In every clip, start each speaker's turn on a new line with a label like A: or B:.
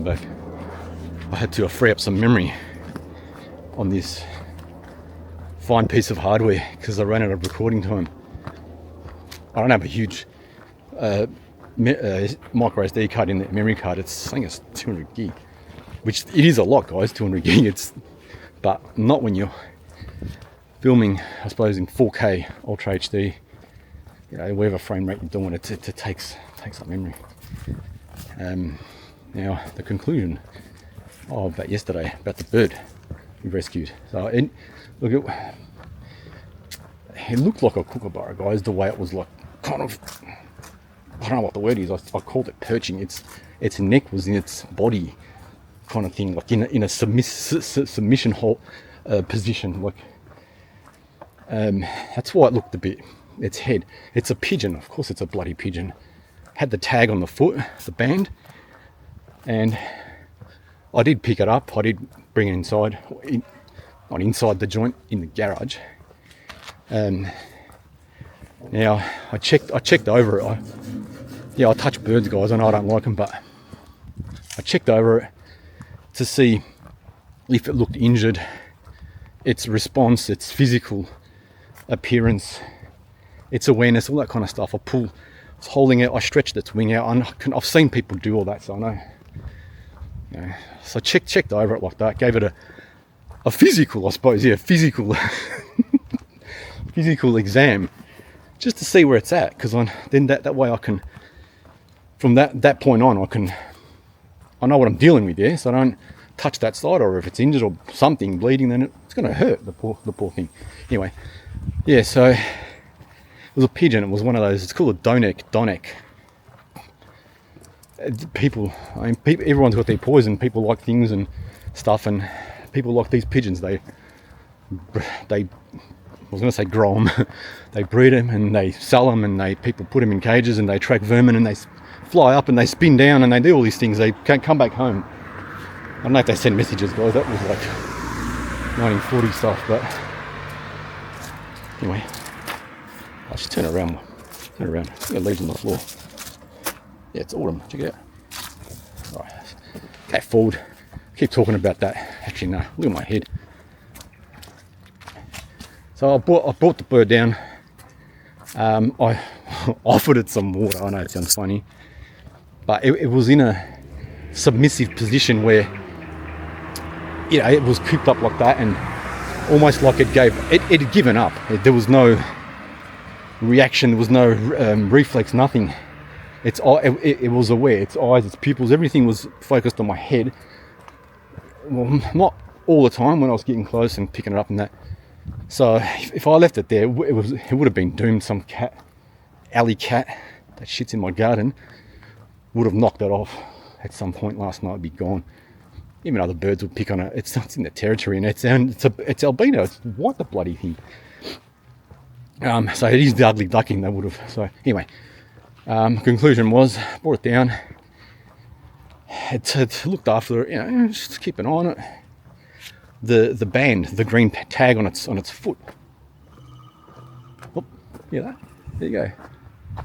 A: back. I had to free up some memory on this fine piece of hardware because I ran out of recording time. I don't have a huge micro SD card in the memory card. I think it's 200 gig, which it is a lot, guys. 200 gig. But not when you're filming, I suppose, in 4K Ultra HD. You know, whatever frame rate you're doing, it takes up memory. Now the conclusion about yesterday, about the bird we rescued. So it looked like a kookaburra, guys. The way it was like kind of, I don't know what the word is. I called it perching. Its neck was in its body, kind of thing, like in a submission hold position. Like that's why it looked a bit. Its head. It's a pigeon. Of course, it's a bloody pigeon. Had the tag on the foot, the band, and I did pick it up. I did bring it inside, not inside the joint, in the garage. Now I checked over it. I touch birds, guys. I know I don't like them, but I checked over it to see if it looked injured, its response, its physical appearance, its awareness, all that kind of stuff. I was holding it, I stretched its wing out, and I've seen people do all that, so I know. You know, so I checked over it like that, gave it a physical, I suppose, physical exam, just to see where it's at, because then that way I can, from that point on, I know what I'm dealing with, so I don't touch that side, or if it's injured or something bleeding, then it's going to hurt the poor thing. Anyway, so it was a pigeon. It was one of those. It's called a Donek. Everyone's got their poison. People like things and stuff, and people like these pigeons. I was going to say grow them. They breed them and they sell them, and people put them in cages and they track vermin and they fly up and they spin down and they do all these things. They can't come back home. I don't know if they send messages, guys. That was like 1940 stuff, but anyway. I should turn around. It leaves on the floor. Yeah, it's autumn. Check it out. Right. Okay, forward. Keep talking about that. Actually, no. Look at my head. So I brought the bird down. I offered it some water. I know it sounds funny, but it was in a submissive position where, you know, it was cooped up like that, and almost like it had given up. There was no reaction, there was no reflex, nothing. It was aware. Its eyes, its pupils, everything was focused on my head. Well, not all the time when I was getting close and picking it up and that. So if I left it there, it would have been doomed. Some alley cat that shits in my garden would have knocked it off at some point last night. It'd be gone. Even other birds would pick on it. It's in the territory, and it's albino. It's what the bloody thing. So it is the ugly duckling. They would have. So anyway, conclusion was, brought it down. It looked after it, you know, just keep an eye on it. The band, the green tag on its foot. Oh, hear that? There you go.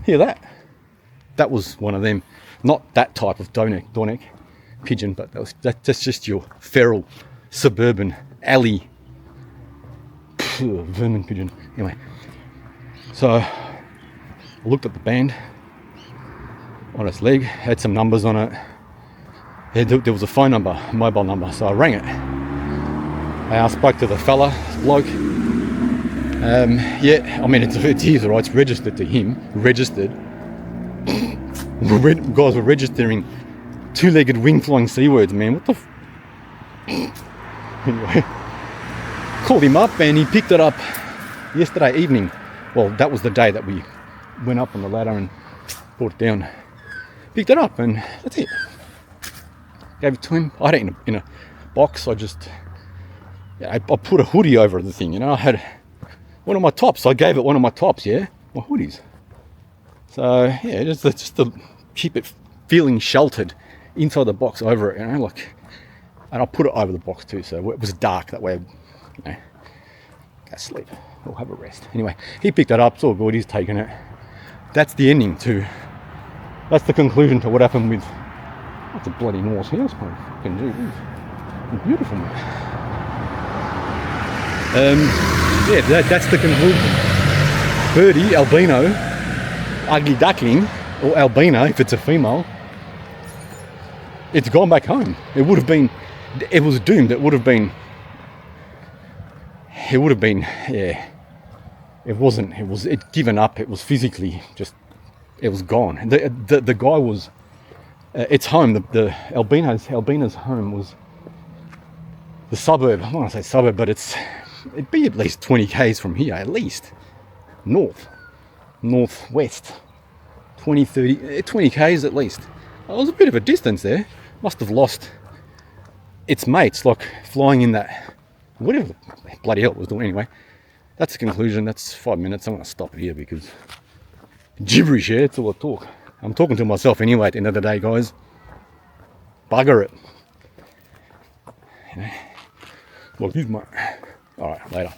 A: Hear that? That was one of them. Not that type of Donek pigeon, but that's just your feral suburban alley vermin pigeon. Anyway. So I looked at the band on its leg, had some numbers on it. There was a phone number, a mobile number, so I rang it. I spoke to the bloke. I mean, it's his, right? It's registered to him. Guys were registering two-legged wing-flying seawords, man. What the Anyway, called him up and he picked it up yesterday evening. Well, that was the day that we went up on the ladder and brought it down. Picked it up and that's it. Gave it to him. I had it in a box. I put a hoodie over the thing, you know. I had one of my tops. I gave it one of my tops, my hoodies. So, just to keep it feeling sheltered inside the box over it, you know, like, and I put it over the box too, so it was dark, that way, you know, go sleep or have a rest. Anyway, he picked it up, it's all good, he's taken it. That's the ending that's the conclusion to what happened with, That's a bloody Norse house, mate. Fucking gee, it's beautiful, mate. Yeah, that's the conclusion. Birdie, albino, ugly duckling, or albino if it's a female, it's gone back home. It would have been, it was doomed. It would have been, yeah. It wasn't, it given up. It was physically just, it was gone. The guy was, its home, the albino's home was the suburb. I don't want to say suburb, but it'd be at least 20 k's from here, at least. Northwest. 20 k's at least. It was a bit of a distance there. Must have lost its mates, like flying in that, whatever the bloody hell it was doing. Anyway, that's the conclusion. That's 5 minutes. I'm going to stop here because gibberish, yeah, it's all I talk. I'm talking to myself anyway at the end of the day, guys. Bugger it. You know? Well, here's my... Alright, later.